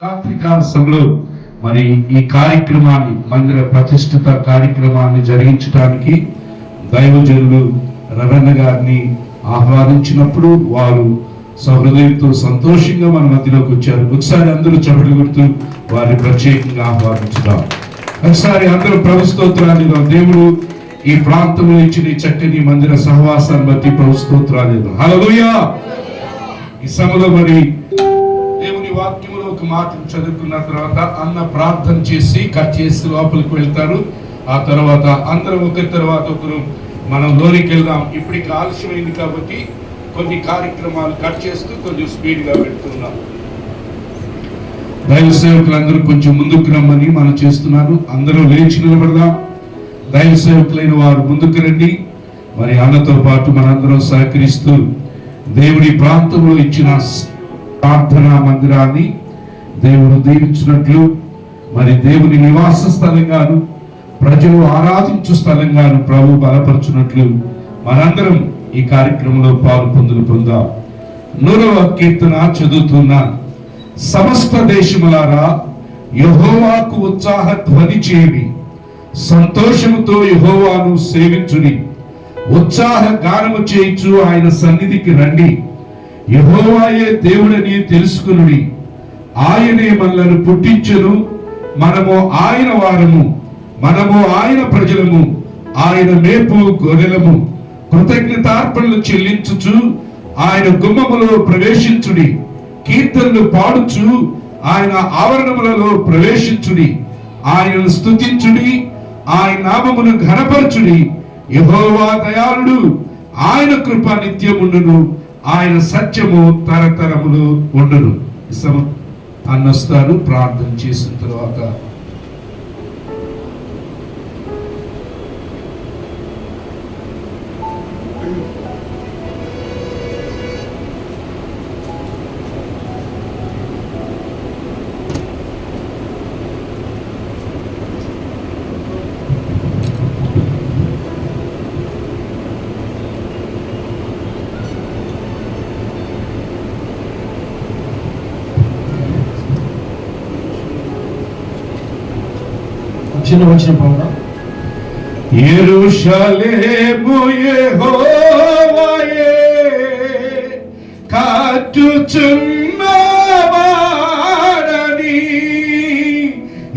రాత్రికాల సమయంలో మరి ఈ కార్యక్రమాన్ని మందిర ప్రతిష్ఠిత కార్యక్రమాన్ని జరిగించడానికి దైవజనులు రవణ గారిని ఆహ్వానించినప్పుడు వారు సహృదయంతో సంతోషంగా మన మధ్యలోకి వచ్చారు. ఒకసారి అందరూ చప్పట్లు కొడుతూ వారిని ప్రత్యేకంగా ఆహ్వానించుదాం. ఒకసారి అందరూ ప్రభు స్తోత్రాలు. దేవుడు ఈ ప్రాంతంలో ఇచ్చిన చక్కని మందిర సహవాసాన్ని బట్టి ప్రభు స్తోత్రాలు. హల్లెలూయా. ఈ సమయంలో మరి దేవుని వాక్యంలో ఒక మాట చదువుకున్న తర్వాత అన్న ప్రార్థన చేసి కట్ చేసి లోపలికి వెళ్తారు. ఆ తర్వాత అందరూ ఒకరి తర్వాత ఒకరు మనం లోనికి వెళ్దాం. ఇప్పటికి ఆలస్యమైంది కాబట్టి కొన్ని కార్యక్రమాలు కట్ చేస్తూ కొంచెం స్పీడ్గా పెడుతున్నాం. దైవ సేవకులందరూ కొంచెం ముందుకు రమ్మని మనం చేస్తున్నారు. అందరూ లేచి నిలబడదాం. దైవ సేవకులైన వారు ముందుకు రండి. మరి అన్నతో పాటు మనందరం సహకరిస్తూ దేవుడి ప్రాంతంలో ఇచ్చిన ప్రార్థనా మందిరాన్ని దేవుడు దీవించినట్లు, మరి దేవుని నివాస స్థలంగాను ప్రజలు ఆరాధించు స్థలంగాను ప్రభు బలపరచున్నట్లు మనందరం ఈ కార్యక్రమంలో పాలు పొందాం. 100వ కీర్తన చదువుతున్న సమస్త దేశములారా యెహోవాకు ఉత్సాహ ధ్వని చేయుడి, సంతోషముతో యెహోవాను సేవించుడి, ఉత్సాహ గానము చేయించు ఆయన సన్నిధికి రండి. యెహోవాయే దేవుడని తెలుసుకునుడి, ఆయనే మనలను పుట్టించెను, మనము ఆయన వారము, మనము ఆయన ప్రజలము, ఆయన మేపు గొర్రెలము. కృతజ్ఞతార్పణలు చెల్లించుచు ఆయన గుమ్మములో ప్రవేశించుడి, కీర్తనలు పాడుచు ఆయన ఆవరణములలో ప్రవేశించుడి, ఆయనను స్తుతించుడి, ఆయన నామమును ఘనపరచుడి. యెహోవా దయాళుడు, ఆయన కృప నిత్యముండును, ఆయన సత్యము తరతరములు ఉండును. అన్నొస్తారు. ప్రార్థన చేసిన తర్వాత వచ్చిన పౌర యెరూషలేము యెహోవాయే కట్టుచున్నవాడని,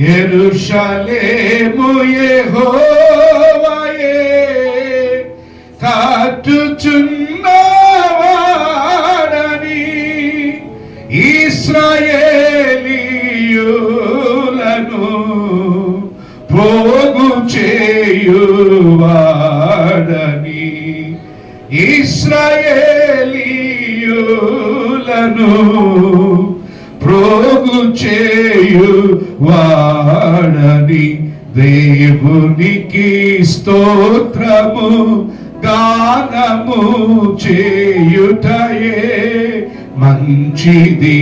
యెరూషలేము యెహోవాయే కట్టుచున్నవాడని, ఇశ్రాయేలీయులను పోగు చేయువాడని, ఇశ్రాయేలీయులను ప్రోగు చేయువాడని. దేవునికి స్తోత్రము గానము చేయుటయే మంచిది,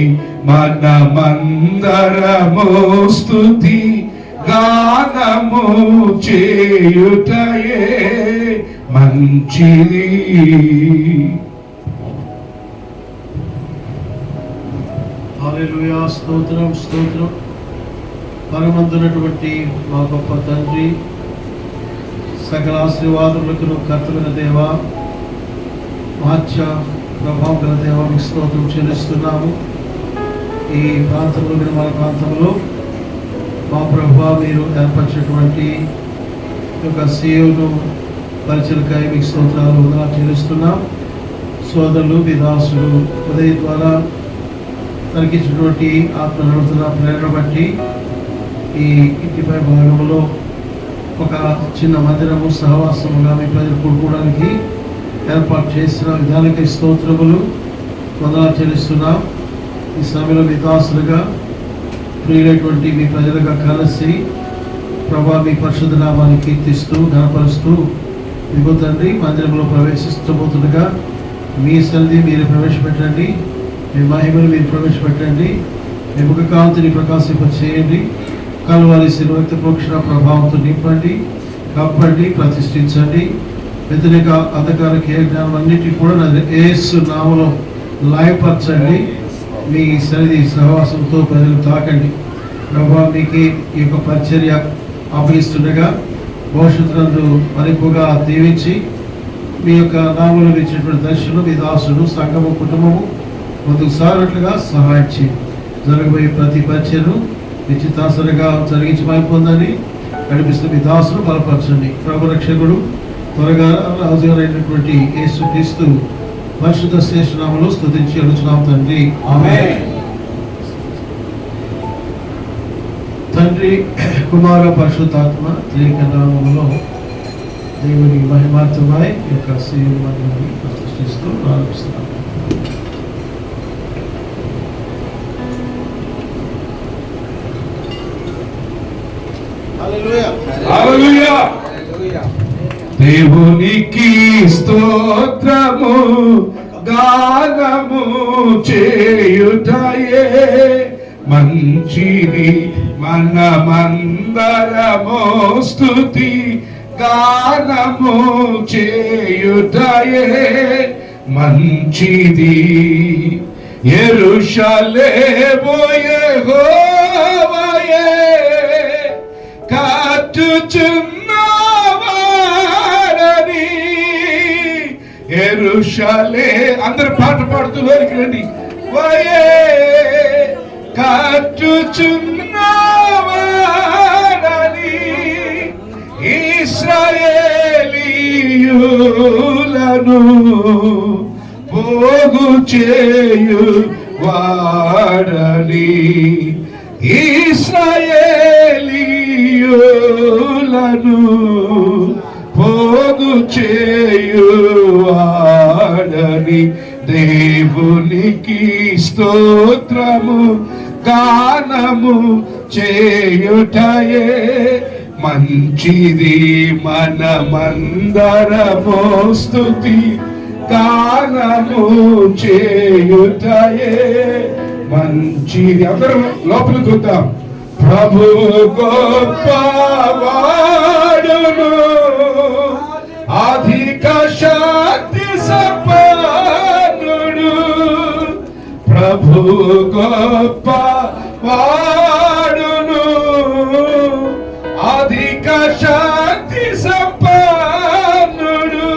మనమందరము స్తుతి గానము చేయుటయే మంచిది. హల్లెలూయా. స్తోత్రం స్తోత్రం. పరమందునటువంటి మా గొప్ప తండ్రి, సకల ఆశీర్వాదములకు కర్తమైన దేవ, మహత్య ప్రభావం గల దేవ, మీకు స్తోత్రం చెల్లిస్తున్నాము. ఈ ప్రాంతంలో మన ప్రాంతంలో మా ప్రభువా మీరు ఏర్పరిచినటువంటి యొక్క సేవను పరిచయకాయ మీకు స్తోత్రాలు వందనాలు చెల్లిస్తున్నాం. సోదరులు విదాసులు ఉదయం ద్వారా తనకిచ్చినటువంటి ఆత్మ నడుతున్న ప్రేరణ బట్టి ఈ ఇంటిపై భాగంలో ఒక చిన్న మందిరము సహవాసముగా మీ ప్రజలు కూడుకోవడానికి ఏర్పాటు చేసిన విధానికి స్తోత్రములు వందనాలు చెల్లిస్తున్నాం. ఈ సమయంలో విదాసులుగా ప్రియులైనటువంటి మీ ప్రజలుగా కలిసి ప్రభా మీ పరిశుద్ధ నామాన్ని కీర్తిస్తూ ఘనపరుస్తూ ఇదిగో తండ్రి మందిరంలో ప్రవేశిస్తబోతుండగా మీ సన్నిధి మీరు ప్రవేశపెట్టండి, మీ మహిమను మీరు ప్రవేశపెట్టండి, మీ ముఖ కాంతిని ప్రకాశింప చేయండి, కలువారి శిల్వక్త ప్రోక్షణ ప్రభావంతో నింపండి, కప్పండి, ప్రతిష్ఠించండి. వ్యతిరేక అంధకార జ్ఞానం అన్నిటి కూడా యేసు నామములో లయపరచండి. మీ సన్నిధి సహవాసంతో ప్రజలు తాకండి ప్రభా. మీకు ఈ యొక్క పరిచర్య అప్పగిస్తుండగా భవిష్యత్తునందు మరింపుగా దీవించి మీ యొక్క నామంలో ఇచ్చినటువంటి దర్శనం మీ దాసుడు సంఘము కుటుంబము ముందుకు సాగినట్లుగా సహాయం చేయండి. జరగబోయే ప్రతి పరిచయను నిశ్చితాసనగా జరిగించి పొందని నడిపిస్తున్న మీ దాసును బలపరచండి. ప్రభు రక్షకుడు త్వరగా రాజుగారైనటువంటి యేసుక్రీస్తు పరిశుద్ధ శ్రేష్ఠ నామములో స్తుతించి అడుగుచున్నాం తండ్రి, ఆమేన్. తండ్రి, కుమార, పరిశుద్ధాత్మ త్రియేక నామములో దేవుని మహిమార్థమై ఈ యొక్క శ్రీమందిరాన్ని ప్రతిష్ఠిస్తూ ప్రారంభిస్తున్నాం. హల్లెలూయా. దేవునికి స్తోత్రము గానము చేయుటయే మంచిది, మనమందరము స్తుతి గానము చేయుటయే మంచిది. యెరూషలేము యెహోవాయే కట్టుచున్నవాడని. యెరూషలే అందరు పాట పాడుతూ లోనికి రండి. వయే కట్టుచున్నవాడని ఇశ్రాయేలీయులను పోగు చేయు వాడని. ఇశ్రాయేలీయులను పోగు చేయువాడని. దేవునికి స్తోత్రము గానము చేయుటయే మంచిది, మనమందరము స్తుతి గానము చేయుటయే మంచిది. అందరూ లోపలికి వద్దాం. ప్రభు గొప్పవాడును, అధిక శక్తి సంపన్నుడు. ప్రభు గొప్పవాడును, అధిక శక్తి సంపన్నుడు.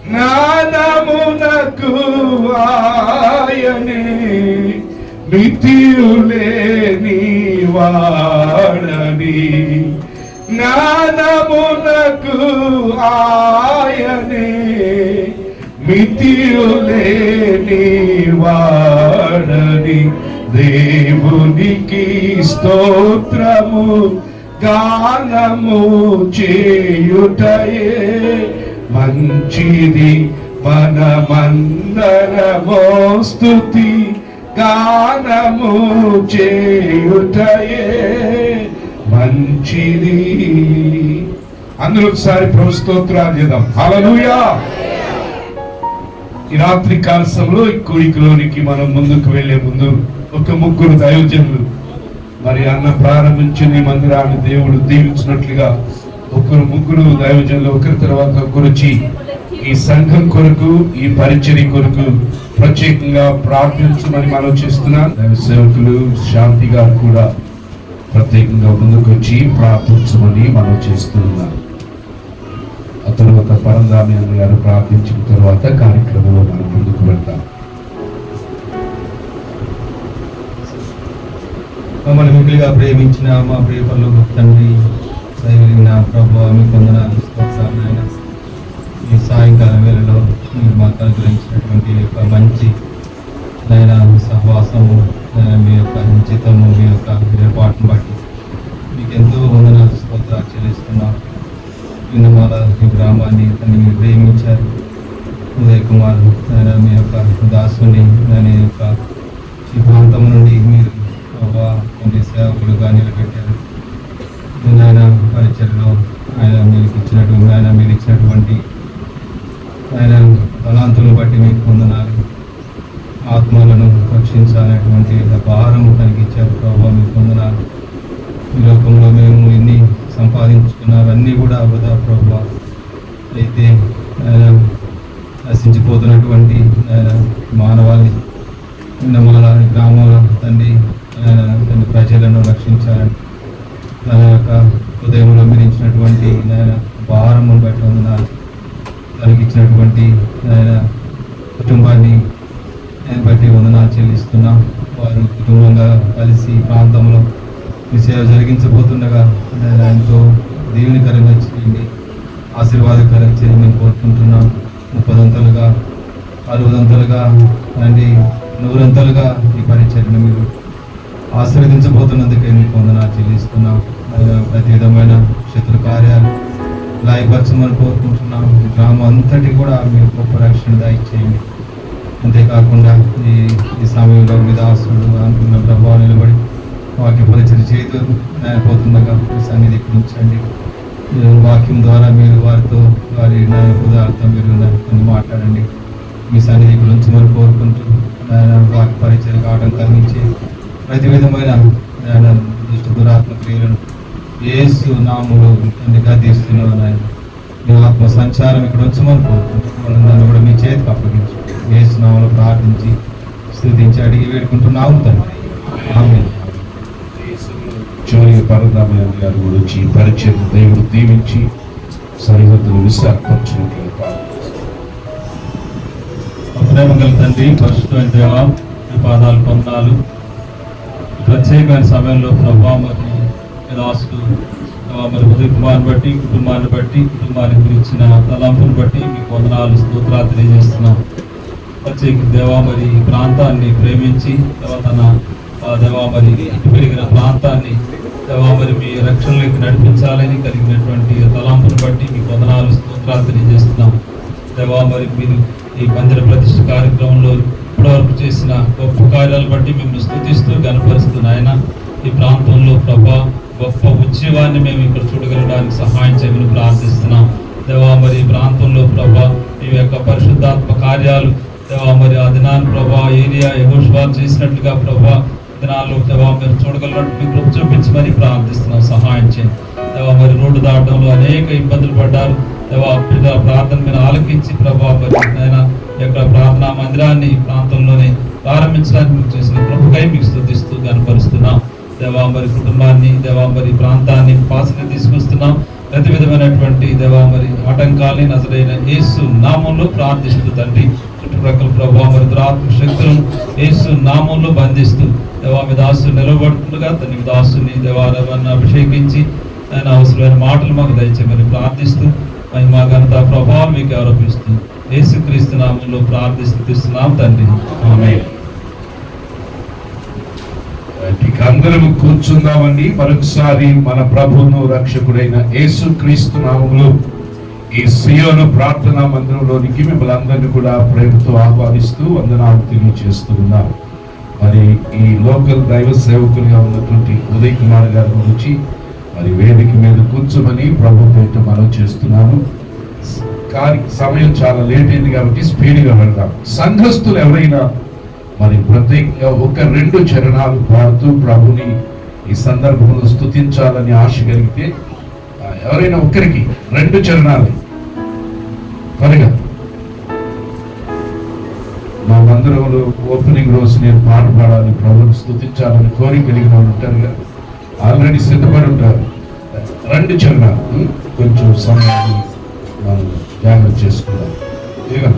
జ్ఞానమునకు ఆయనే మితియులేని వాడని. జ్ఞానమునకు ఆయనే మితియులేని వాడని. దేవునికి స్తోత్రము గానము చేయుటయే మంచిది, మనమందరము స్తుతి గానము చేయుటయే మంచిది. అందరూ ఒకసారి ప్రభు స్తోత్రాలు చేద్దాం. హల్లెలూయా. ఈ రాత్రి కాల సమయంలో ఈ కోరికలోనికి మనం ముందుకు వెళ్లే ముందు ఒక ముగ్గురు దైవజనులు మరి అన్న ప్రారంభించిన ఈ మందిరాన్ని దేవుడు దీవించినట్లుగా ముగ్గురు దైవజనులు ఒకరి తర్వాత ఒకరు వచ్చి ఈ సంఘం కొరకు, ఈ పరిచర్య కొరకు ప్రత్యేకంగా ప్రార్థించమని మనం చేస్తున్నాం. దైవ సేవకులు శాంతి గారు కూడా ప్రత్యేకంగా ముందుకు వచ్చి ప్రార్థించమని మనం చేస్తున్నాం. ఆ తర్వాత పరంధామి అన్న గారు ప్రార్థించిన తర్వాత కార్యక్రమంలో మనం ముందుకు వెళ్తాం. మమ్మల్ని మిగిలిగా ప్రేమించిన మా ప్రియ పరలోక తండ్రి, దైవలిన ప్రభువా, మీకు వందనాలు, స్తోత్రాలు నాయన. ఈ సాయంకాలం వేళలో మీరు మాకు అనుగ్రహించినటువంటి యొక్క మంచి నాయన సహవాసము, మీ యొక్క చిత్తము, మీ యొక్క ఏర్పాటును బట్టి మీకు ఎంతో వందనాలు, స్తోత్రాలు చెల్లిస్తున్నాం. విన్నమాల ఈ గ్రామాన్ని మీరు ప్రేమించారు. ఉదయ్ కుమార్ మీ యొక్క దాసుని దాని యొక్క ఈ ప్రాంతం నుండి మీరు కొన్ని సేవకులుగా నిలబెట్టారు. ఆయన పరిచయలో మీరు ఇచ్చినటువంటి ఆయన తలాంతులను బట్టి మీకు వందనాలు. ఆత్మలను రక్షించాలనేటువంటి భారం కలిగించారు ప్రభావ, మీకు వందనాలు. ఈ లోకంలో మేము ఎన్ని సంపాదించుకున్నవన్నీ కూడా వృధా ప్రభావ. అయితే ఆయన నశించిపోతున్నటువంటి మానవాళి నిన్నమాల గ్రామంలో తండ్రి తండ్రి ప్రజలను రక్షించాలని నా యొక్క హృదయంలో మీరు ఇచ్చినటువంటి నాయన భారమును బట్టి వందనాలు. తనకి ఇచ్చినటువంటి నాయన కుటుంబాన్ని బట్టి వందనాలు చెల్లిస్తున్నాం. వారు కుటుంబంగా కలిసి ప్రాంతంలో మీ సేవ జరిగించబోతుండగా ఎంతో దీవెనకరంగా చేయండి, ఆశీర్వాదకరంగా చేయండి మేము కోరుకుంటున్నాం. 30 60 అండి 100 ఈ పరిచర్ను మీరు ఆశీర్వదించబోతున్నందుకే మీకు వందనాలు చెల్లిస్తున్నాం. ప్రతి విధమైన శత్రు కార్యాలు లాయపరచమని కోరుకుంటున్నాం. గ్రామం అంతటి కూడా మీరు గొప్ప రక్షణ దయచేయండి. అంతేకాకుండా ఈ సమయంలో మీ దాసుడు అనుకున్న ప్రభావం నిలబడి వాక్య పరిచయం చేయకపోతుండగా సన్నిధి ఉంచండి. వాక్యం ద్వారా మీరు వారితో వారి హృదయాలతో మీరు మాట్లాడండి. మీ సన్నిధి గురించి మనం కోరుకుంటూ వాక్య పరిచయం ఆటంకాల నుంచి ప్రతి విధమైన దుష్ట దురాత్మ క్రియలను యేసు నామములో గద్దిస్తున్నాను. ఆయన మీ ఆత్మ సంచారం ఇక్కడ ఉంచమని కోరుకుంటున్నాను. నన్ను కూడా మీ చేతికి అప్పగించు. యేసు నామములో ప్రార్థించి స్తుతించి అడిగి వేడుకుంటున్నాము తండ్రి. ఆమేన్. చివరి పరదామయ్య గారు కూడా వచ్చి పరిచయం దేవుడు దీవించి సరిహద్దులు విశాఖపరచినట్లుగా ప్రేమగల తండ్రి, పరిశుద్ధమైన దేవా, మీ పాదాలు పొందాలు. ప్రత్యేకమైన సమయంలో ప్రభావ మరి దాసుడు మరి ఉదయ కుమార్ని బట్టి కుటుంబాన్ని గురించిన తలంపును బట్టి మీకు వందనాలు స్తోత్రాలు తెలియజేస్తున్నాం. ప్రత్యేక దేవా మరి ఈ ప్రాంతాన్ని ప్రేమించి తన దేవా మరి ఇటు పెరిగిన ప్రాంతాన్ని దేవా మరి మీ రక్షణలోకి నడిపించాలని కలిగినటువంటి తలంపును బట్టి మీకు వందనాలు స్తోత్రాలు తెలియజేస్తున్నాం. దేవా మరి మీరు ఈ మందిర ప్రతిష్ఠ కార్యక్రమంలో ఇప్పటివరకు చేసిన గొప్ప కార్యాలు బట్టి మిమ్మల్ని స్తుతిస్తూ కనపరుస్తున్నాయన. ఈ ప్రాంతంలో ప్రభా గొప్ప ఉద్యమాన్ని మేము ఇక్కడ చూడగలడానికి సహాయం చేయమని ప్రార్థిస్తున్నాం. దేవా మరి ఈ ప్రాంతంలో ప్రభా మీ యొక్క పరిశుద్ధాత్మ కార్యాలు దేవా మరి ఆ దినాన్ని ప్రభా ఏరియా యెహోషువ చేసినట్లుగా ప్రభా దినాల్లో దేవా మీరు చూడగలిగినట్టు మీ కృప చూపించమని ప్రార్థిస్తున్నాం. సహాయం చేయండి దేవా. మరి రోడ్డు దాటంలో అనేక ఇబ్బందులు పడ్డారు దేవా. ప్రార్థన మీరు ఆలకించి ప్రభా మరి ఆయన యొక్క ప్రార్థనా మందిరాన్ని ఈ ప్రాంతంలోనే ప్రారంభించడానికి మీకు చేసిన కృపకై మీకు స్తుతిస్తూ కనపరుస్తున్నాం. దేవా మరి కుటుంబాన్ని దేవా మరి ప్రాంతాన్ని పాసన తీసుకొస్తున్నాం. ప్రతి విధమైనటువంటి దేవా మరి ఆటంకాలని నజరైన యేసు నామంలో ప్రార్థిస్తూ తండ్రి చుట్టుప్రక్కల ప్రభావ మరి దురాత్మ శక్తులను యేసు నామంలో బంధిస్తూ దేవా మీ దాసుని నిలబడుతుండగా తన దాసుని దేవాన్ని అభిషేకించి ఆయన అవసరమైన మాటలు మాకు దయచేయమని ప్రార్థిస్తూ మా ఘనత ప్రభావం మీకు ఆరోపిస్తూ యేసుక్రీస్తు నామంలో ప్రార్థిస్తున్నాం తండ్రి. ఆమేన్. అందరం కూర్చుందామండి. మరొకసారి మన ప్రభువును రక్షకుడైన యేసుక్రీస్తు నామములో ఈ సియోను ప్రార్థనా మందిరంలోనికి మిమ్మల్ని అందరినీ కూడా ప్రేమతో ఆహ్వానిస్తూ వందనాలు తెలియజేస్తున్నాం. మరి ఈ లోకల్ దైవ సేవకులుగా ఉన్నటువంటి ఉదయ్ కుమార్ గారి గురించి మరి వేదిక మీద కూర్చోమని ప్రభు పేట మనం చేస్తున్నాను. సమయం చాలా లేట్ అయింది కాబట్టి స్పీడ్గా వెళ్దాం. సంఘస్థులు ఎవరైనా మరి ప్రత్యేకంగా 1-2 చరణాలు పాడుతూ ప్రభుని ఈ సందర్భంలో స్తుతించాలని ఆశ కలిగితే ఎవరైనా ఒక్కరికి 2 చరణాలు త్వరగా. మా మందిరంలో ఓపెనింగ్ రోజు నేను పాట పాడాలి, ప్రభుని స్తుతించాలని కోరిక కలిగిన వాళ్ళు ఉంటారుగా, ఆల్రెడీ సిద్ధపడి ఉంటారు. 2 చరణాలు కొంచెం సమయాన్ని మనం ధ్యానం చేసుకుందాం. ఇదిగో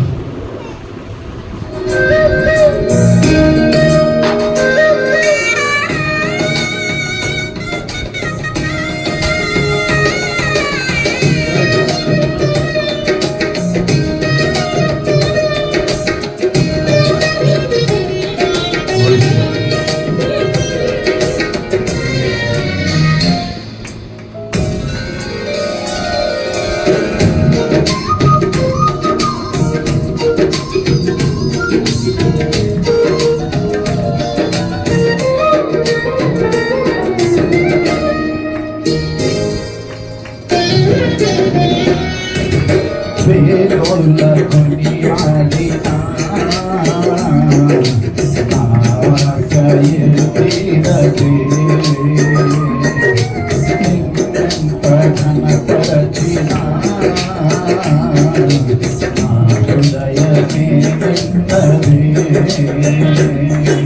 హృదయమే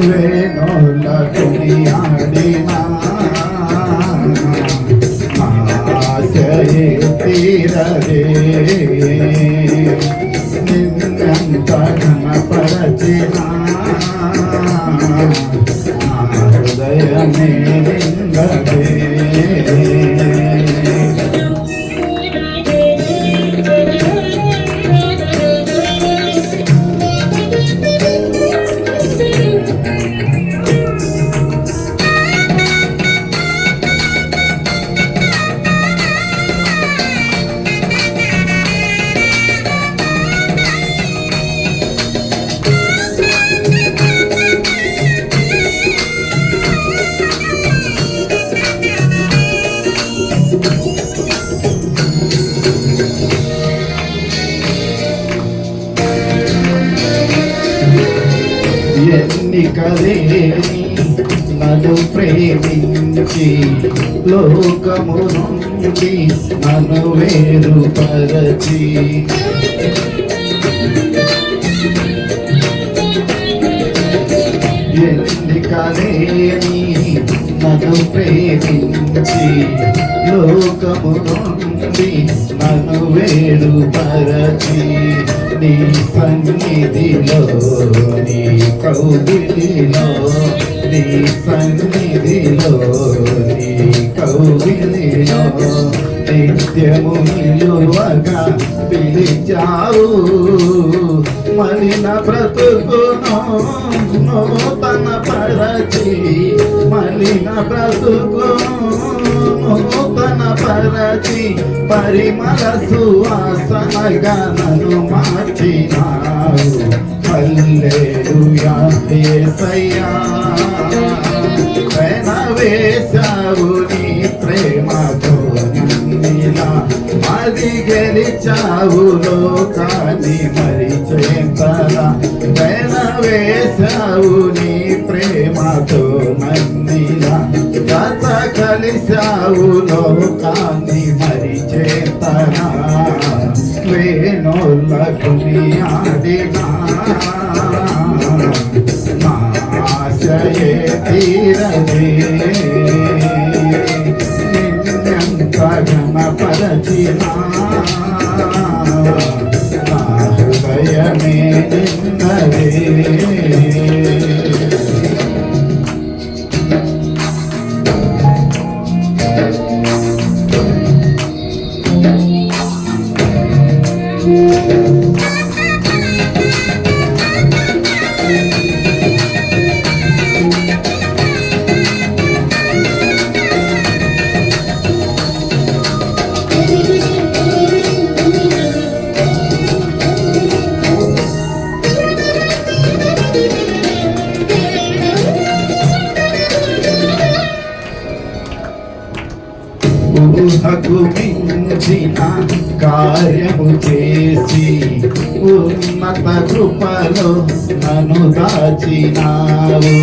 వేణోల కొనియాడినా ఆశయే తీరదే నిన్నంత ఘనపరచినా హృదయమే నిందదే ఎన్నికలేని నన్ను ప్రేమించి లోకము నుండి నన్ను వేరుపరచి ఎన్నికలేని నన్ను ప్రేమించి లోకము నుండి నన్ను వేరుపరచి నీ సన్నిధిలో నీ కౌగిలిలో నీ సన్నిధిలో నీ కౌగిలిలో నిత్యము నిలువగా పిలిచావు మలిన బ్రతుకును నూతన పరచి మలిన బ్రతుకును నూతన పరచి పరిమళ సువాసనగా నన్ను మార్చినావు హల్లెలూయా యేసయ్యా వేసావు నీ ప్రేమతో నన్నిలా అది గెలిచావు లోకాన్ని మరిచేంతలా వేసావు నీ ప్రేమతో నన్నిలా గత కలిసావు లోకాన్ని మరిచేంతలా వేణోళ్ళ కొనియాడినా ఆశయే తీరదే నిన్నంత ఘనపరచినా నా హృదయమే నిన్నదే ఊహకు మించిన కార్యము చేసి ఉన్నత కృపలో నన్ను దాచినావు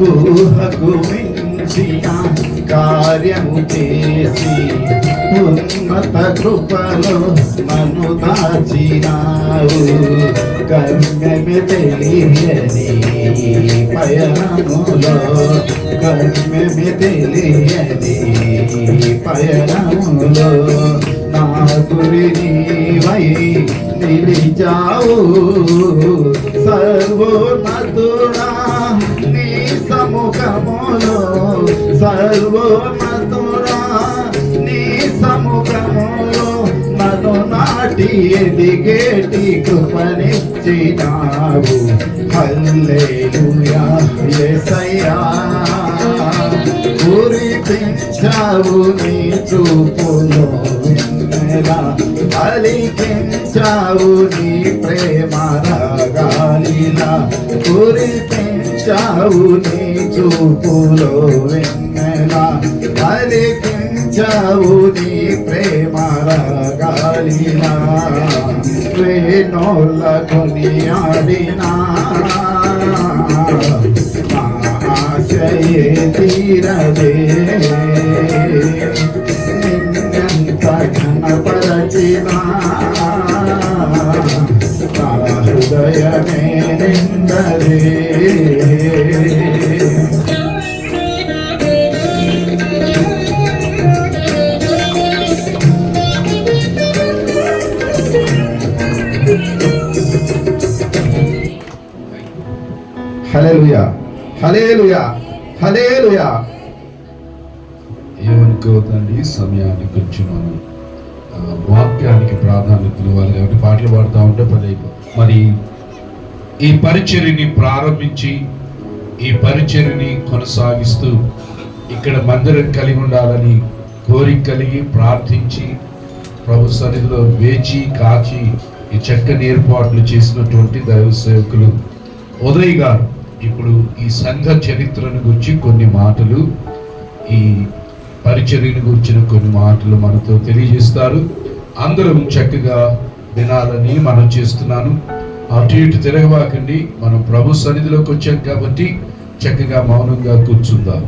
ఊహకు మించిన కార్యము చేసి ఉన్నత కృపలో నన్ను దాచినావు గమ్యమే తెలియని పయనములో గమ్యమే తెలియని పయనములో నా గురి నీవై నిలిచావు సర్వోన్నతుడా నీ సముఖములో సర్వోన్నతుడా నీ సముఖములో నన్ను నాటి ఎదిగేటి కృపనిచ్చినావు హల్లెలూయా యేసయ్యా కురిపించావు నీ చూపులో వెన్నెలా పలికించావు నీ ప్రేమ రాగాలిలా కురిపించావు నీ చూపులో వెన్నెలా పలికించావు నీ ప్రేమ రాగాలిలా వేణోళ్ళ కొనియాడినా ఆశయే తీరదే నిన్నంత ఘనపరచినా హృదయమే నిండదే. హల్లెలూయా, హల్లెలూయా, హల్లెలూయా. ఏమనుకోవద్దండి, సమయాన్ని కొంచెం మనం వాక్యానికి ప్రాధాన్యత ఇవ్వాలి కాబట్టి పాటలు పాడుతూ ఉంటే పని అయిపోతుంది. మరి ఈ పరిచర్యని ప్రారంభించి ఈ పరిచర్యని కొనసాగిస్తూ ఇక్కడ మందిరం కలిగి ఉండాలని కోరిక కలిగి ప్రార్థించి ప్రభు సన్నిధిలో వేచి కాచి ఈ చక్కని ఏర్పాట్లు చేసినటువంటి దైవ సేవకులు ఉదయ్ గారు ఇప్పుడు ఈ సంఘ చరిత్రను గురించి కొన్ని మాటలు, ఈ పరిచర్యను గురించిన కొన్ని మాటలు మనతో తెలియజేస్తారు. అందరం చక్కగా వినాలని మనం చేస్తున్నాను. అటు ఇటు తిరగబాకండి. మనం ప్రభు సన్నిధిలోకి వచ్చాం కాబట్టి చక్కగా మౌనంగా కూర్చుందాం.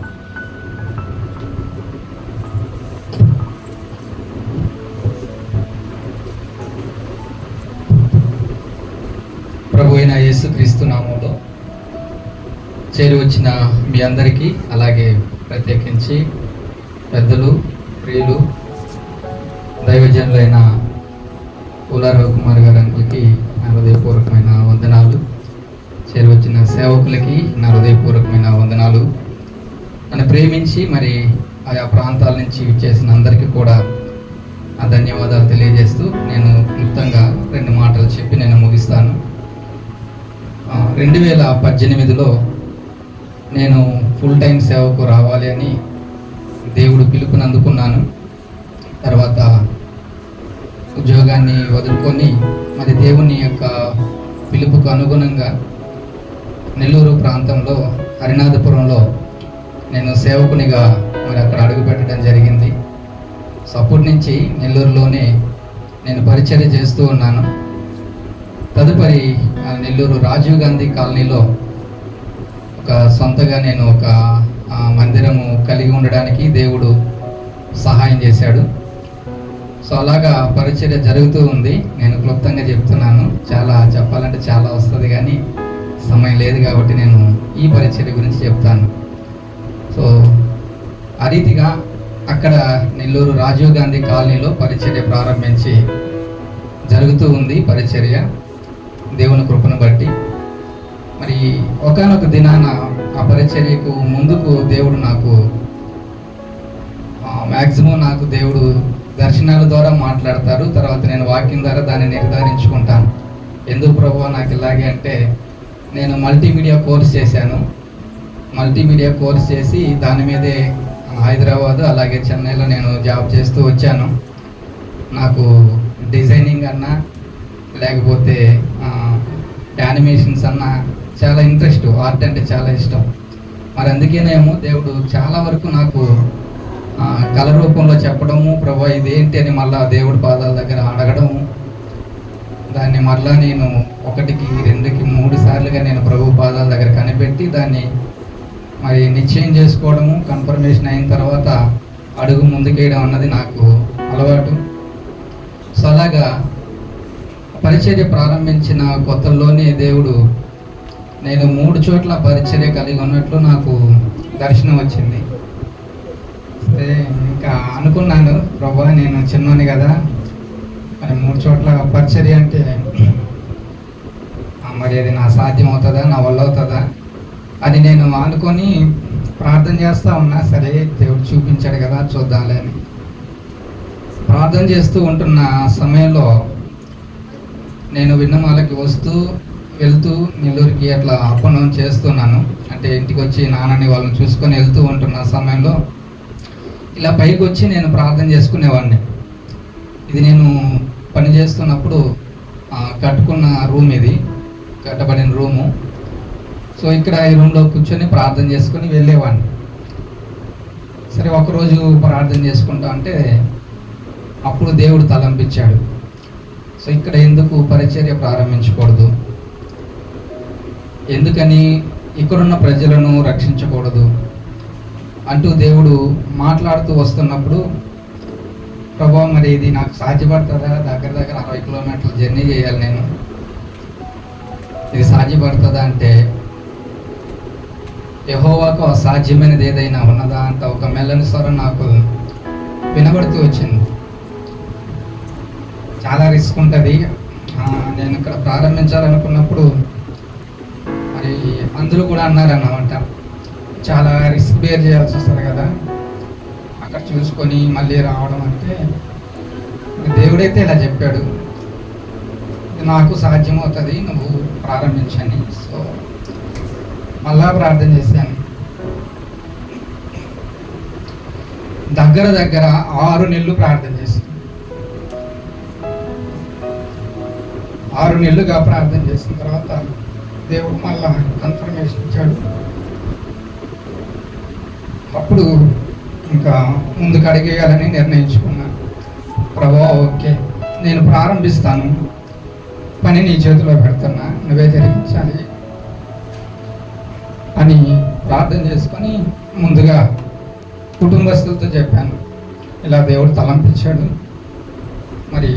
ప్రభు అయిన యేసుక్రీస్తు నామంలో చేరి వచ్చిన మీ అందరికీ, అలాగే ప్రత్యేకించి పెద్దలు, ప్రియులు, దైవజనులైన పూల రవికుమార్ గారికి నా హృదయపూర్వకమైన వందనాలు. చేరి వచ్చిన సేవకులకి నా హృదయపూర్వకమైన వందనాలు. నన్ను ప్రేమించి మరి ఆయా ప్రాంతాల నుంచి చేసిన అందరికీ కూడా ఆ ధన్యవాదాలు తెలియజేస్తూ నేను క్లుప్తంగా 2 మాటలు చెప్పి నేను ముగిస్తాను. 2018లో నేను ఫుల్ టైం సేవకు రావాలి అని దేవుడు పిలుపుని అందుకున్నాను. తర్వాత ఉద్యోగాన్ని వదులుకొని మరి దేవుని యొక్క పిలుపుకు అనుగుణంగా నెల్లూరు ప్రాంతంలో హరినాథపురంలో నేను సేవకునిగా మరి అక్కడ అడుగు పెట్టడం జరిగింది. సో అప్పటి నుంచి నెల్లూరులోనే నేను పరిచర్య చేస్తూ ఉన్నాను. తదుపరి నెల్లూరు రాజీవ్ గాంధీ కాలనీలో ఒక సొంతగా నేను ఒక మందిరము కలిగి ఉండడానికి దేవుడు సహాయం చేశాడు. సో అలాగా పరిచర్య జరుగుతూ ఉంది. నేను క్లుప్తంగా చెప్తున్నాను, చాలా చెప్పాలంటే చాలా వస్తుంది కానీ సమయం లేదు కాబట్టి నేను ఈ పరిచర్య గురించి చెప్తాను. సో ఆ రీతిగా అక్కడ నెల్లూరు రాజీవ్ గాంధీ కాలనీలో పరిచర్య ప్రారంభించి జరుగుతూ ఉంది. పరిచర్య దేవుని కృపను బట్టి మరి ఒకానొక దినాన ఆ పరిచర్యకు ముందుకు దేవుడు నాకు మ్యాక్సిమం నాకు దేవుడు దర్శనాల ద్వారా మాట్లాడతారు. తర్వాత నేను వాక్యం ద్వారా దాన్ని నిర్ధారించుకుంటాను. ఎందుకు ప్రభువా నాకు ఇలాగే అంటే, నేను మల్టీమీడియా కోర్స్ చేశాను. మల్టీమీడియా కోర్స్ చేసి దాని మీదే హైదరాబాద్ అలాగే చెన్నైలో నేను జాబ్ చేస్తూ వచ్చాను. నాకు డిజైనింగ్ అన్నా లేకపోతే యానిమేషన్స్ అన్నా చాలా ఇంట్రెస్ట్, ఆర్ట్ అంటే చాలా ఇష్టం. మరి అందుకేనేమో దేవుడు చాలా వరకు నాకు కళ రూపంలో చెప్పడము, ప్రభు ఇదేంటి అని మళ్ళా దేవుడి పాదాల దగ్గర అడగడము, దాన్ని మళ్ళా నేను 1కి 2కి 3 సార్లుగా నేను ప్రభు పాదాల దగ్గర కనిపెట్టి దాన్ని మరి నిశ్చయం చేసుకోవడము, కన్ఫర్మేషన్ అయిన తర్వాత అడుగు ముందుకేయడం అన్నది నాకు అలవాటు. సో అలాగా పరిచర్య ప్రారంభించిన కొత్తల్లోనే దేవుడు నేను 3 చోట్ల పరిచర్య కలిగి ఉన్నట్లు నాకు దర్శనం వచ్చింది. ఇంకా అనుకున్నాను, ప్రభా నేను చిన్నోని కదా, మరి 3 చోట్ల పరిచర్య అంటే మరి అది నా సాధ్యం అవుతుందా, నా వల్ల అవుతుందా అని నేను అనుకొని ప్రార్థన చేస్తూ ఉన్నా. సరే దేవుడు చూపించాడు కదా, చూద్దాంలే అని ప్రార్థన చేస్తూ ఉంటున్న సమయంలో నేను విన్నమాలకి వస్తూ వెళ్తూ నెల్లూరుకి అట్లా అప్ అండ్ డౌన్ చేస్తున్నాను. అంటే ఇంటికి వచ్చి నాన్నని వాళ్ళని చూసుకొని వెళ్తూ ఉంటున్న సమయంలో ఇలా పైకి వచ్చి నేను ప్రార్థన చేసుకునేవాడిని. ఇది నేను పని చేస్తున్నప్పుడు కట్టుకున్న రూమ్, ఇది కట్టబడిన రూము. సో ఇక్కడ ఈ రూమ్లో కూర్చొని ప్రార్థన చేసుకొని వెళ్ళేవాడిని. సరే ఒకరోజు ప్రార్థన చేసుకుంటా అంటే అప్పుడు దేవుడు తలంపించాడు, సో ఇక్కడ ఎందుకు పరిచర్య ప్రారంభించకూడదు, ఎందుకని ఇక్కడున్న ప్రజలను రక్షించకూడదు అంటూ దేవుడు మాట్లాడుతూ వస్తున్నప్పుడు, ప్రభా మరి ఇది నాకు సాధ్యపడుతుందా, దగ్గర 60 కిలోమీటర్లు జర్నీ చేయాలి నేను, ఇది సాధ్యపడుతుందా అంటే, యెహోవాకు అసాధ్యమైనది ఏదైనా ఉన్నదా అంట ఒక మెల్లని స్వరం నాకు వినబడుతూ వచ్చింది. చాలా రిస్క్ ఉంటుంది. నేను ఇక్కడ ప్రారంభించాలనుకున్నప్పుడు మరి అందరూ కూడా అన్నారన్నమాట, చాలా రిస్క్ బేర్ చేయాల్సి వస్తుంది కదా అక్కడ చూసుకొని మళ్ళీ రావడం అంటే. దేవుడైతే ఇలా చెప్పాడు, నాకు సాధ్యమవుతుంది, నువ్వు ప్రారంభించని. సో మళ్ళా ప్రార్థన చేశాను. దగ్గర 6 నెలలు ప్రార్థన చేశాను. 6 నెలలుగా ప్రార్థన చేసిన తర్వాత దేవుడు మళ్ళా కన్ఫర్మేషన్ ఇచ్చాడు. అప్పుడు ఇంకా ముందుకు అడిగేయాలని నిర్ణయించుకున్నాను. ప్రభువా, ఓకే, నేను ప్రారంభిస్తాను, పని నీ చేతిలో పెడుతున్నా, నువ్వే జరిగించాలి అని ప్రార్థన చేసుకొని ముందుగా కుటుంబస్తులతో చెప్పాను. ఇలా దేవుడు తలంపించాడు, మరి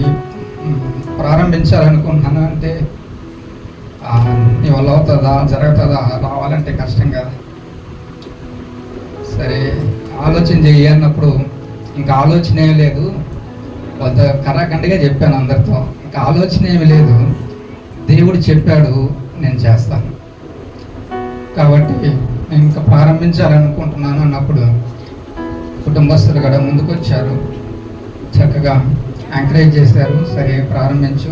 ప్రారంభించాలనుకుంటున్నాను అంటే నీ వల్ల అవుతుందా, జరుగుతుందా, రావాలంటే కష్టం కదా, సరే ఆలోచన చెయ్యి అన్నప్పుడు ఇంకా ఆలోచన ఏమి లేదు. కొంత కరాఖండిగా చెప్పాను అందరితో, ఇంకా ఆలోచన ఏమి లేదు, దేవుడు చెప్పాడు, నేను చేస్తాను కాబట్టి నేను ఇంకా ప్రారంభించాలనుకుంటున్నాను అన్నప్పుడు కుటుంబస్తులు కూడా ముందుకు వచ్చారు, చక్కగా ఎంకరేజ్ చేశారు. సరే ప్రారంభించు,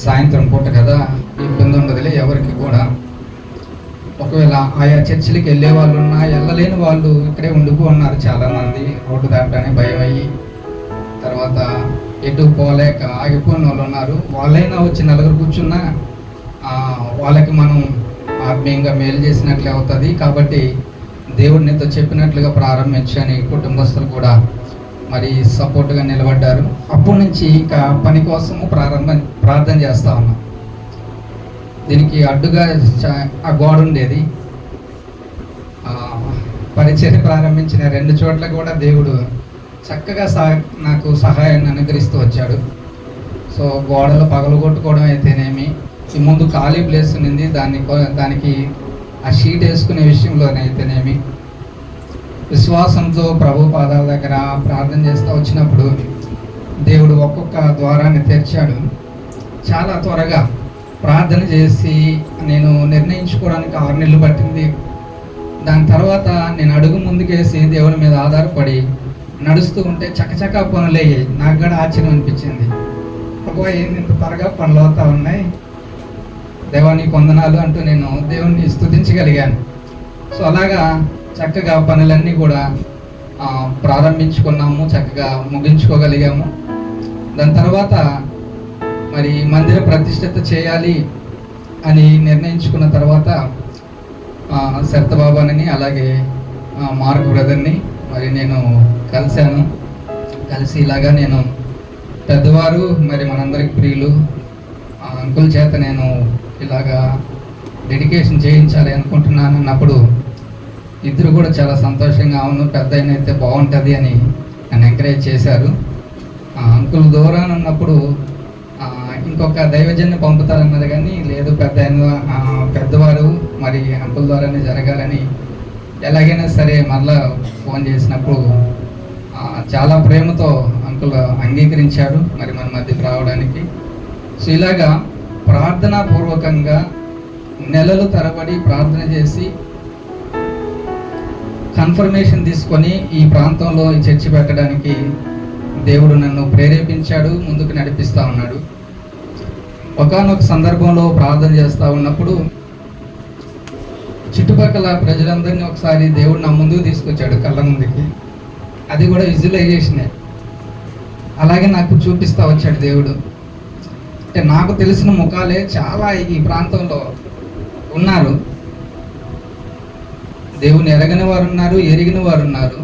సాయంత్రం పూట కదా ఇబ్బంది ఉండదులే ఎవరికి కూడా. ఒకవేళ ఆయా చర్చిలకి వెళ్ళే వాళ్ళు ఉన్నా, వెళ్ళలేని వాళ్ళు ఇక్కడే ఉండిపోన్నారు చాలామంది, రోడ్డు దాటడానికి భయం అయ్యి, తర్వాత ఎటు పోలేక ఆగిపోయిన వాళ్ళు ఉన్నారు. వాళ్ళైనా వచ్చి నలుగురు కూర్చున్నా వాళ్ళకి మనం ఆత్మీయంగా మేలు చేసినట్లే అవుతుంది. కాబట్టి దేవుడు నీతో చెప్పినట్లుగా ప్రారంభించని కుటుంబస్తులు కూడా మరి సపోర్ట్గా నిలబడ్డారు. అప్పటి నుంచి ఇంకా పని కోసము ప్రార్థన చేస్తా ఉన్నాం. దీనికి అడ్డుగా ఆ గోడ ఉండేది. పరిచర్య ప్రారంభించిన 2 చోట్ల కూడా దేవుడు చక్కగా నాకు సహాయాన్ని అనుగ్రహిస్తూ వచ్చాడు. సో గోడలు పగలగొట్టుకోవడం అయితేనేమి, ఈ ముందు ఖాళీ ప్లేస్ ఉంది, దానికి ఆ షీట్ వేసుకునే విషయంలోనైతేనేమి, విశ్వాసంతో ప్రభు పాదాల దగ్గర ప్రార్థన చేస్తూ వచ్చినప్పుడు దేవుడు ఒక్కొక్క ద్వారాన్ని తెరిచాడు. చాలా త్వరగా ప్రార్థన చేసి నేను నిర్ణయించుకోవడానికి 6 నెలలు పట్టింది. దాని తర్వాత నేను అడుగు ముందుకేసి దేవుని మీద ఆధారపడి నడుస్తూ ఉంటే చకచకా పనులు అయ్యాయి. నాకు కూడా ఆశ్చర్యం అనిపించింది, ప్రభు ఏంది ఇంత త్వరగా పనులు అవుతా ఉన్నాయి, దేవానికి వందనాలు అంటూ నేను దేవుణ్ణి స్తుతించగలిగాను. సో అలాగా చక్కగా పనులన్నీ కూడా ప్రారంభించుకున్నాము, చక్కగా ముగించుకోగలిగాము. దాని తర్వాత మరి మందిర ప్రతిష్ఠత చేయాలి అని నిర్ణయించుకున్న తర్వాత శరతబాబు అని అలాగే మార్క్ బ్రదర్ని మరి నేను కలిశాను. కలిసి ఇలాగా నేను పెద్దవారు మరి మనందరికి ప్రియులు అంకుల్ చేత నేను ఇలాగా డెడికేషన్ చేయించాలి అనుకుంటున్నాను అన్నప్పుడు ఇద్దరు కూడా చాలా సంతోషంగా, అవును పెద్ద అయితే బాగుంటుంది అని నన్ను ఎంకరేజ్ చేశారు. అంకుల్ దూరాన్ని ఉన్నప్పుడు ఇంకొక దైవజన్ని పంపుతారన్నది, కానీ లేదు పెద్దవారు మరి అంకుల్ ద్వారానే జరగాలని ఎలాగైనా సరే మళ్ళా ఫోన్ చేసినప్పుడు చాలా ప్రేమతో అంకుల్ అంగీకరించాడు మరి మన మధ్యకి రావడానికి. సో ఇలాగా ప్రార్థనాపూర్వకంగా నెలలు తరబడి ప్రార్థన చేసి కన్ఫర్మేషన్ తీసుకొని ఈ ప్రాంతంలో ఈ చర్చి పెట్టడానికి దేవుడు నన్ను ప్రేరేపించాడు, ముందుకు నడిపిస్తూ ఉన్నాడు. ఒకానొక సందర్భంలో ప్రార్థన చేస్తూ ఉన్నప్పుడు చుట్టుపక్కల ప్రజలందరినీ ఒకసారి దేవుడు నా ముందుకు తీసుకొచ్చాడు, కళ్ళ ముందుకి. అది కూడా విజువలైజేషనే. అలాగే నాకు చూపిస్తూ వచ్చాడు దేవుడు. అంటే నాకు తెలిసిన ముఖాలే చాలా ఈ ప్రాంతంలో ఉన్నారు. దేవుని ఎరగని వారు ఉన్నారు, ఎరిగిన వారు ఉన్నారు.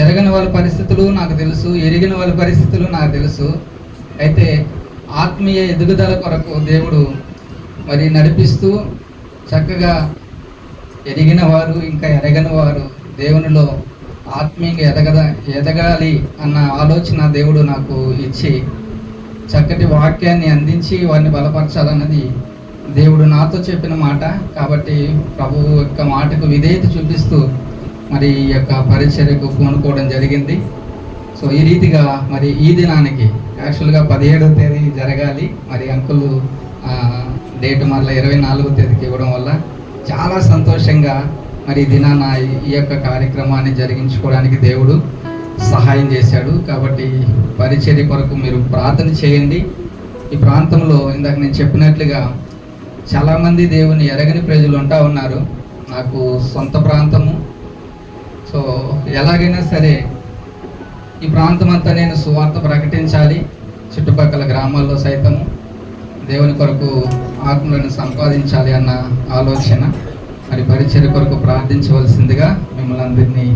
ఎరగని వాళ్ళ పరిస్థితులు నాకు తెలుసు, ఎరిగిన వాళ్ళ పరిస్థితులు నాకు తెలుసు. అయితే ఆత్మీయ ఎదుగుదల కొరకు దేవుడు మరి నడిపిస్తూ చక్కగా ఎరిగిన వారు ఇంకా ఎరగని వారు దేవునిలో ఆత్మీయంగా ఎదగాలి అన్న ఆలోచన దేవుడు నాకు ఇచ్చి చక్కటి వాక్యాన్ని అందించి వారిని బలపరచాలన్నది దేవుడు నాతో చెప్పిన మాట కాబట్టి ప్రభువు యొక్క మాటకు విధేయత చూపిస్తూ మరి ఈ యొక్క పరిచర్యకు పూనుకోవడం జరిగింది. సో ఈ రీతిగా మరి ఈ దినానికి యాక్చువల్గా 17వ తేదీ జరగాలి, మరి అంకుల్ డేట్ మరలా 24వ తేదీకి ఇవ్వడం వల్ల చాలా సంతోషంగా మరి ఈ దినాన ఈ యొక్క కార్యక్రమాన్ని జరిగించుకోవడానికి దేవుడు సహాయం చేశాడు. కాబట్టి పరిచర్య కొరకు మీరు ప్రార్థన చేయండి. ఈ ప్రాంతంలో ఇందాక నేను చెప్పినట్లుగా చాలామంది దేవుని ఎరగని ప్రజలు ఉంటా ఉన్నారు. నాకు సొంత ప్రాంతము. సో ఎలాగైనా సరే ఈ ప్రాంతం అంతా నేను సువార్త ప్రకటించాలి, చుట్టుపక్కల గ్రామాల్లో సైతము దేవుని కొరకు ఆత్మలను సంపాదించాలి అన్న ఆలోచన. మరి పరిచర్య కొరకు ప్రార్థించవలసిందిగా మిమ్మల్ని అందరినీ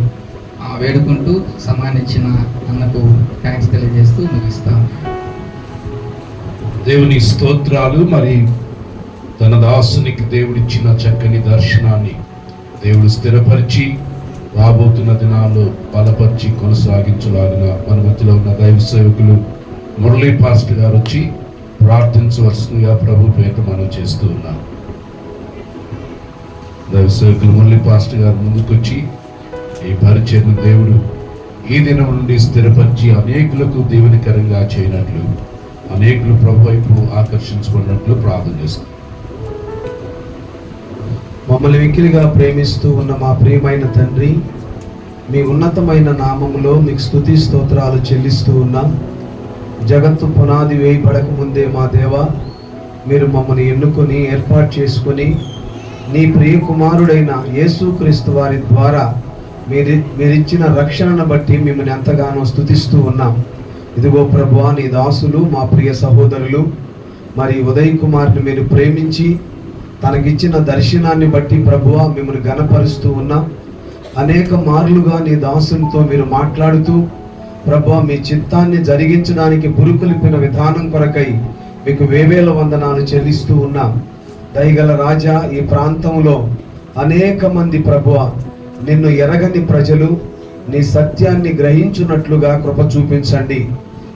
వేడుకుంటూ సమానించిన అన్నకు థ్యాంక్స్ తెలియజేస్తూ ముగిస్తాను. దేవుని స్తోత్రాలు. మరి తన దాసునికి దేవుడిచ్చిన చక్కని దర్శనాన్ని దేవుడు స్థిరపరిచి రాబోతున్న దినాల్లో బలపరిచి కొనసాగించలాగిన మన మధ్యలో ఉన్న దైవ సేవకులు మురళీ పాస్టర్ గారు వచ్చి ప్రార్థించవలసిందిగా ప్రభు పేట మనం చేస్తూ ఉన్నాం. దైవ సేవకులు మురళీ పాస్టర్ గారు ముందుకొచ్చి ఈ పరిచయను దేవుడు ఈ దినం నుండి స్థిరపరిచి అనేకులకు దీవెనకరంగా చేయనట్లు, అనేకులు ప్రభు వైపు ఆకర్షించబడినట్లు ప్రార్థన చేస్తాం. మమ్మల్ని మిక్కిలిగా ప్రేమిస్తూ ఉన్న మా ప్రియమైన తండ్రి, మీ ఉన్నతమైన నామములో మీకు స్తుతి స్తోత్రాలు చెల్లిస్తూ ఉన్నాం. జగత్తు పునాది వేయబడక ముందే మా దేవ, మీరు మమ్మల్ని ఎన్నుకొని ఏర్పాటు చేసుకొని నీ ప్రియ కుమారుడైన యేసుక్రీస్తు వారి ద్వారా మీరిచ్చిన రక్షణను బట్టి మిమ్మల్ని ఎంతగానో స్తుతిస్తూ ఉన్నాం. ఇదిగో ప్రభువా, నీ దాసులు మా ప్రియ సహోదరులు మరి ఉదయ్ కుమార్ని మీరు ప్రేమించి తనకిచ్చిన దర్శనాన్ని బట్టి ప్రభువా మిమ్మల్ని ఘనపరుస్తూ ఉన్నాం. అనేక మార్లుగా నీ దాసునితో మీరు మాట్లాడుతూ ప్రభువా మీ చిత్తాన్ని జరిగించడానికి పురుకొల్పిన విధానం కొరకై మీకు వేవేల వందనాలు చెల్లిస్తూ ఉన్నాం. దయగల రాజా, ఈ ప్రాంతంలో అనేక మంది ప్రభువా నిన్ను ఎరగని ప్రజలు నీ సత్యాన్ని గ్రహించున్నట్లుగా కృప చూపించండి.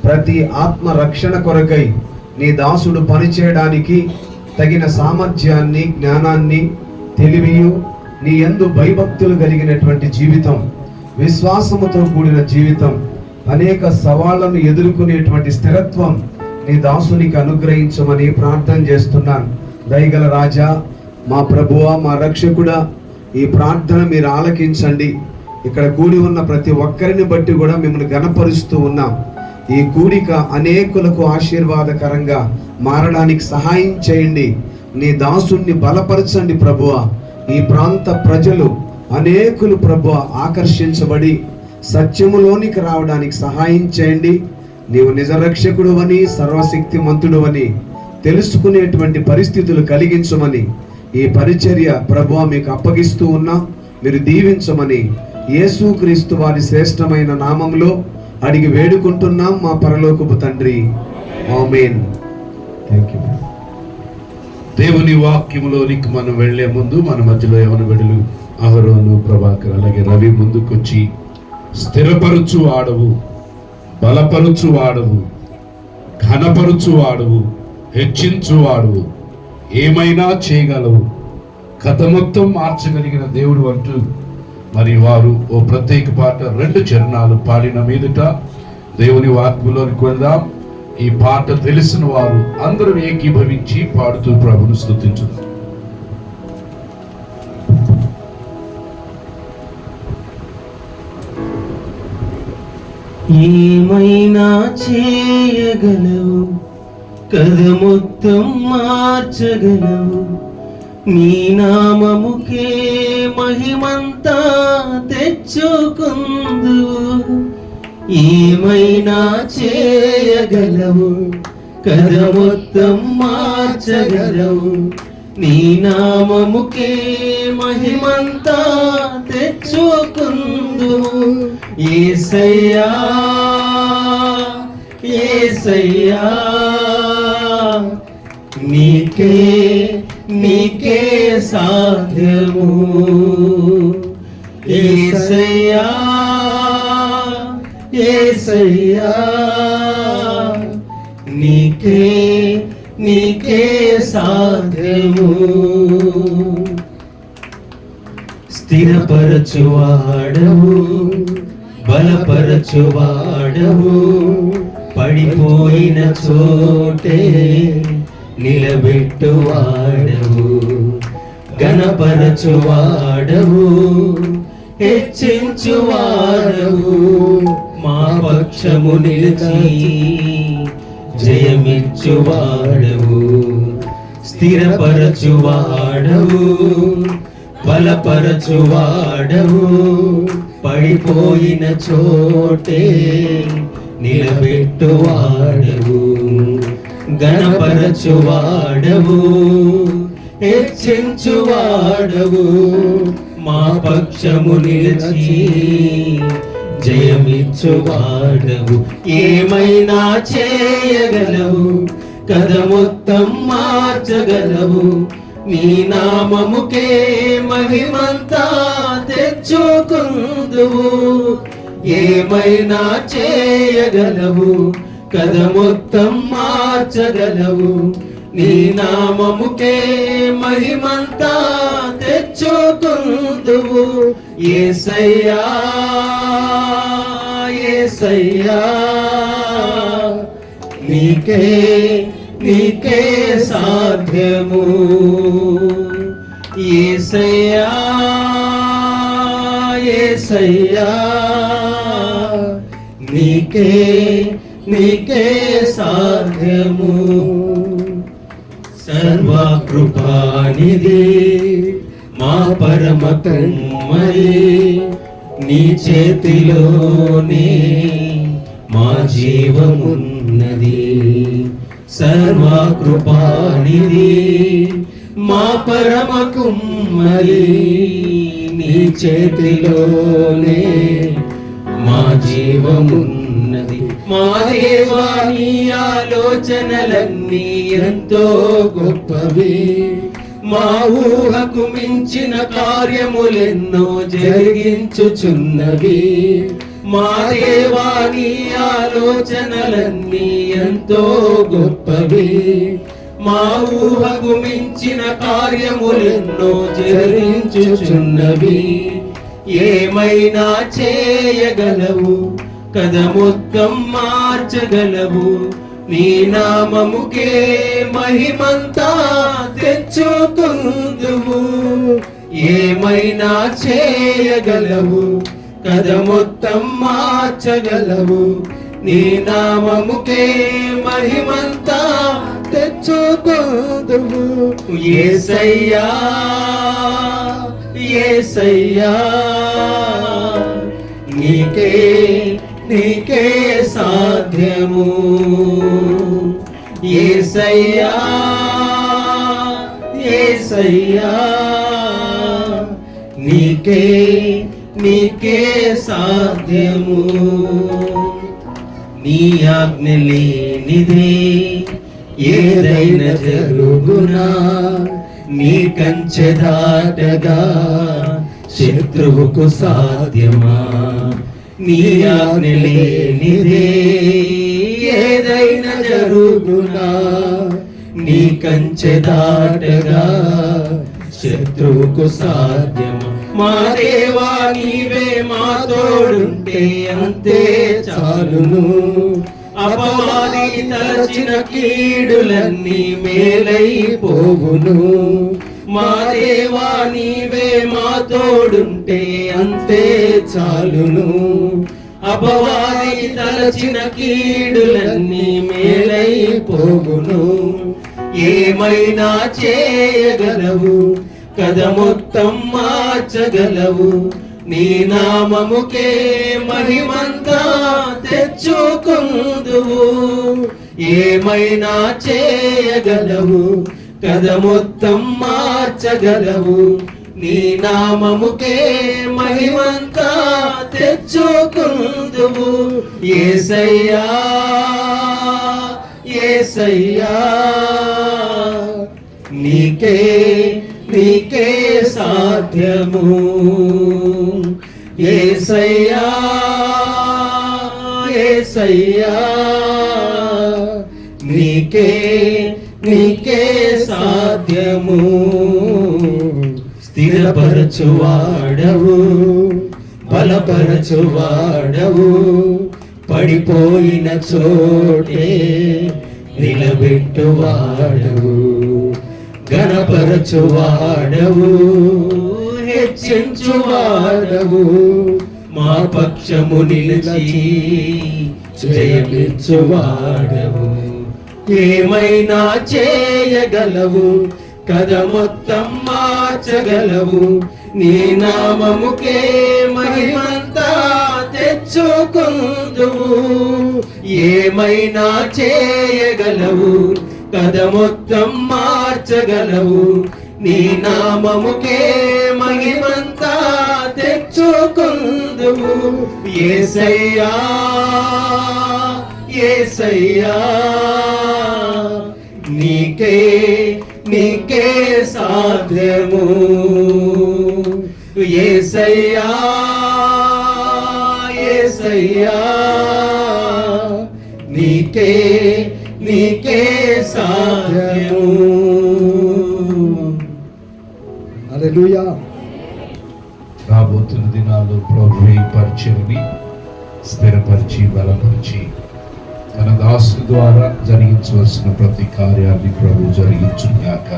ప్రతి ఆత్మ రక్షణ కొరకై నీ దాసుడు పనిచేయడానికి తగిన సామర్థ్యాన్ని, జ్ఞానాన్ని, తెలివియు, నీ యందు భయభక్తులు కలిగినటువంటి జీవితం, విశ్వాసముతో కూడిన జీవితం, అనేక సవాళ్లను ఎదుర్కొనేటువంటి స్థిరత్వం నీ దాసునికి అనుగ్రహించమని ప్రార్థన చేస్తున్నాను. దయగల రాజా, మా ప్రభువా, మా రక్షకుడా, ఈ ప్రార్థన మీరు ఆలకించండి. ఇక్కడ కూడి ఉన్న ప్రతి ఒక్కరిని బట్టి కూడా మిమ్మల్ని ఘనపరుస్తూ ఉన్నాం. ఈ కూడిక అనేకులకు ఆశీర్వాదకరంగా మారడానికి సహాయం చేయండి. నీ దాసుని బలపరచండి ప్రభువా. ఈ ప్రాంత ప్రజలు అనేకులు ప్రభువా ఆకర్షించబడి సత్యములోనికి రావడానికి సహాయం చేయండి. నీవు నిజరక్షకుడు అని, సర్వశక్తిమంతుడు అని తెలుసుకునేటువంటి పరిస్థితులు కలిగించమని ఈ పరిచర్య ప్రభువా మీకు అప్పగిస్తూ ఉన్నాం. మీరు దీవించమని యేసుక్రీస్తు వారి శ్రేష్టమైన నామములో అడిగి వేడుకుంటున్నాం మా పరలోకపు తండ్రి. ఆమేన్. థాంక్యూ. దేవుని వాక్యములోనికి మనం వెళ్లే ముందు మన మధ్యలో యవన బిడ్డలు అహరోను, ప్రభాకర్ అలాగే రవి ముందుకొచ్చి స్థిరపరుచు వాడవు, బలపరుచు వాడవు, ఘనపరుచు వాడవు, హెచ్చించు వాడవు, ఏమైనా చేయగలవు, కథ మొత్తం మార్చగలిగిన దేవుడు అంటూ మరి వారు ఓ ప్రత్యేక పాట 2 చరణాలు పాడిన మీదట దేవుని వాక్యంలోనికి వెళ్దాం. ఈ పాట తెలిసిన వారు అందరూ ఏకీభవించి పాడుతూ ప్రభును స్తుతించుదాం. ఏమైనా చేయగలవు, కథ మొత్తం మార్చగలవు, నీ నామముకే మహిమంతా తెచ్చుకుందువు. ఏమైనా చేయగలవు, కథ మొత్తం మార్చగలవు, నీ నామముకే మహిమంతా తెచ్చుకుందువు. యేసయ్యా, యేసయ్యా, నీకే సాధ్యము. యేసయ్యా, యేసయ్యా, నీకే సాధ్యము. స్థిరపరచువాడవు, బలపరచువాడవు, పడిపోయిన చోటే నిలబెట్టువాడవు, ఘనపరచువాడవు, హెచ్చించువాడవు, మా పక్షము నిలిచి జయమిచ్చువాడవు. స్థిరపరచువాడవు, బలపరచువాడవు, పడిపోయిన చోటే నిలబెట్టువాడవు, ఘనపరచువాడవు, హెచ్చించువాడవు, మా పక్షము నిలిచి జయమిచ్చువాడవు. ఏమైనా చేయగలవు, కథ మొత్తం మార్చగలవు, నీ నామముకే మహిమంతా తెచ్చుకుందువు. ఏమైనా చేయగలవు, కథ మొత్తం మార్చగలవు, నీ నామముకే మహిమంతా తెచ్చుకుందువు. యేసయ్యా యేసయ్యా, నీకే నీకే సాధ్యము. యేసయ్యా యేసయ్యా, నీకే నీకే సాధ్యము. సర్వకృపానిధి మా పరమ కుమ్మరి, నీ చేతిలోనే మా జీవమున్నది. సర్వకృపానిధి మా పరమ కుమ్మరి, నీ చేతిలోనే మా జీవమున్నది. మా దేవా, నీ ఆలోచనలన్నీ ఎంతో గొప్పవి, మా ఊహకు మించిన కార్యములెన్నో జరిగించుచున్నవి. మా దేవా, నీ ఆలోచనలన్నీ ఎంతో గొప్పవి, మా ఊహకు మించిన కార్యములెన్నో జరిగించుచున్నవి. ఏమైనా చేయగలవు, కథ మొత్తం మార్చగలవు, నీ నామముకే మహిమంతా తెచ్చుకుందువు. ఏమైనా చేయగలవు, కథ మొత్తం మార్చగలవు, నీ నామముకే మహిమంతా తెచ్చుకుందువు. యేసయ్యా యేసయ్యా, నీకే నీకే సాధ్యము. యేసయ్యా యేసయ్యా, నీకే నీకే సాధ్యము. నీ ఆజ్ఞ లేనిదే ఏదైనా జరుగునా, నీ కంచె దాటగా శత్రువుకు సాధ్యమా. నీ ఆజ్ఞ లేనిదే ఏదైనా జరుగునా, నీ కంచె దాటగా శత్రువుకు సాధ్యమా. మా దేవా, నీవే మా తోడుంటే అంతే చాలును. అపవాది తలచిన కీడులన్నీ మేలైపోవును. మా దేవా, నీవే మా తోడుంటే అంతే చాలును. అపవాది తలచిన కీడులన్నీ మేలైపోవును. ఏమైనా చేయగలవు, కథ మొత్తం మార్చగలవు, నీ నామముకే మహిమంతా తెచ్చుకుందువు. ఏమైనా చేయగలవు, కథ మొత్తం మార్చగలవు, నీ నామముకే మహిమంతా తెచ్చుకుందువు. యేసయ్యా యేసయ్యా, నీకే నీకే సాధ్యము. యేసయ్యా యేసయ్యా, నీకే నీకే స్థిరపరచువాడవు, బలపరచువాడవు, పడిపోయిన చోటే నిలబెట్టువాడవు, గణపరచువాడవు, హెచ్చించువాడవు, మా పక్షము నిలిచి జయమిచ్చువాడవు. ఏమైనా చేయగలవు, కథ మొత్తం మార్చగలవు, నీ నామముకే మహిమంతా తెచ్చుకుందువు. ఏమైనా చేయగలవు, కథ మొత్తం మార్చగలవు, నీ నామముకే మహిమంతా తెచ్చుకుందువు. యేసయ్యా యేసయ్యా, నీకే నీకే సాధ్యము. యేసయ్యా యేసయ్యా, నీకే నీకే సాధ్యము. హల్లెలూయా. రాబోతున్న దినాల్లో ప్రభు ఈ పరిచయని స్థిరపరిచి బలపరిచి తన దాసు ద్వారా జరిగించవలసిన ప్రతి కార్యాన్ని ప్రభు జరిగించుగాక.